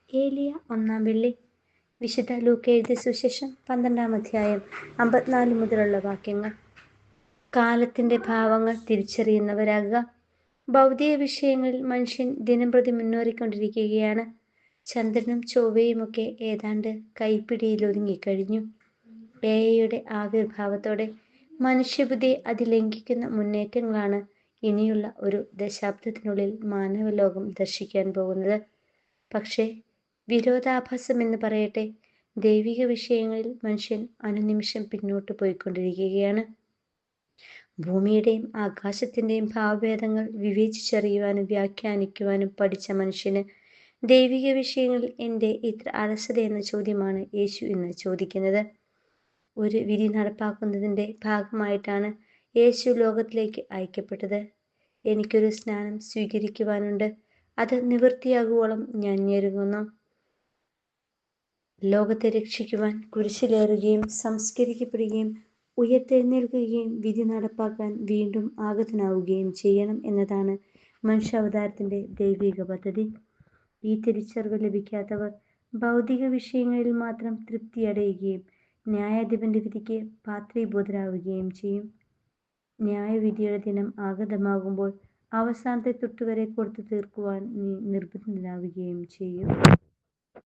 ഏലിയ ഒന്നാം വെള്ളി. വിശുദ്ധ ലൂക്ക എഴുതിയ സുവിശേഷം 12-ാം അധ്യായം 54 മുതലുള്ള വാക്യങ്ങൾ. കാലത്തിന്റെ ഭാവങ്ങൾ തിരിച്ചറിയുന്നവരാകുക. ഭൗതിക വിഷയങ്ങളിൽ മനുഷ്യൻ ദിനംപ്രതി മുന്നേറിക്കൊണ്ടിരിക്കുകയാണ്. ചന്ദ്രനും ചൊവ്വയുമൊക്കെ ഏതാണ്ട് കൈപ്പിടിയിലൊതുങ്ങിക്കഴിഞ്ഞു. AI-യുടെ ആവിർഭാവത്തോടെ മനുഷ്യബുദ്ധിയെ അതിലംഘിക്കുന്ന മുന്നേറ്റങ്ങളാണ് ഇനിയുള്ള ഒരു ദശാബ്ദത്തിനുള്ളിൽ മാനവലോകം ദർശിക്കാൻ പോകുന്നത്. പക്ഷേ വിരോധാഭാസമെന്ന് പറയട്ടെ, ദൈവിക വിഷയങ്ങളിൽ മനുഷ്യൻ അനുനിമിഷം പിന്നോട്ട് പോയിക്കൊണ്ടിരിക്കുകയാണ്. ഭൂമിയുടെയും ആകാശത്തിന്റെയും ഭാവഭേദങ്ങൾ വിവേചിച്ചറിയുവാനും വ്യാഖ്യാനിക്കുവാനും പഠിച്ച മനുഷ്യന് ദൈവിക വിഷയങ്ങളിൽ എന്തേ ഇത്ര അലസത എന്ന ചോദ്യമാണ് യേശു ഇന്ന് ചോദിക്കുന്നത്. ഒരു വിധി നടപ്പാക്കുന്നതിൻ്റെ ഭാഗമായിട്ടാണ് യേശു ലോകത്തിലേക്ക് അയക്കപ്പെട്ടത്. എനിക്കൊരു സ്നാനം സ്വീകരിക്കുവാനുണ്ട്, അത് നിവൃത്തിയാകുവോളം ഞാൻ ഞെരുങ്ങുന്നു. ലോകത്തെ രക്ഷിക്കുവാൻ കുരിശിലേറുകയും സംസ്കരിക്കപ്പെടുകയും ഉയർത്തെഴുന്നേൽക്കുകയും വിധി നടപ്പാക്കാൻ വീണ്ടും ആഗതനാവുകയും ചെയ്യണം എന്നതാണ് മനുഷ്യാവതാരത്തിൻ്റെ ദൈവിക പദ്ധതി. ഈ തിരിച്ചറിവ് ലഭിക്കാത്തവർ ഭൗതിക വിഷയങ്ങളിൽ മാത്രം തൃപ്തിയടയുകയും ന്യായാധിപന്റെ വിധിക്ക് പാത്രീഭൂതരാവുകയും ചെയ്യും. ന്യായവിധിയുടെ ദിനം ആഗതമാകുമ്പോൾ അവസാനത്തെ തുട്ടുവരെ കൊടുത്തു തീർക്കുവാൻ നീ നിർബന്ധിതനാവുകയും ചെയ്യും.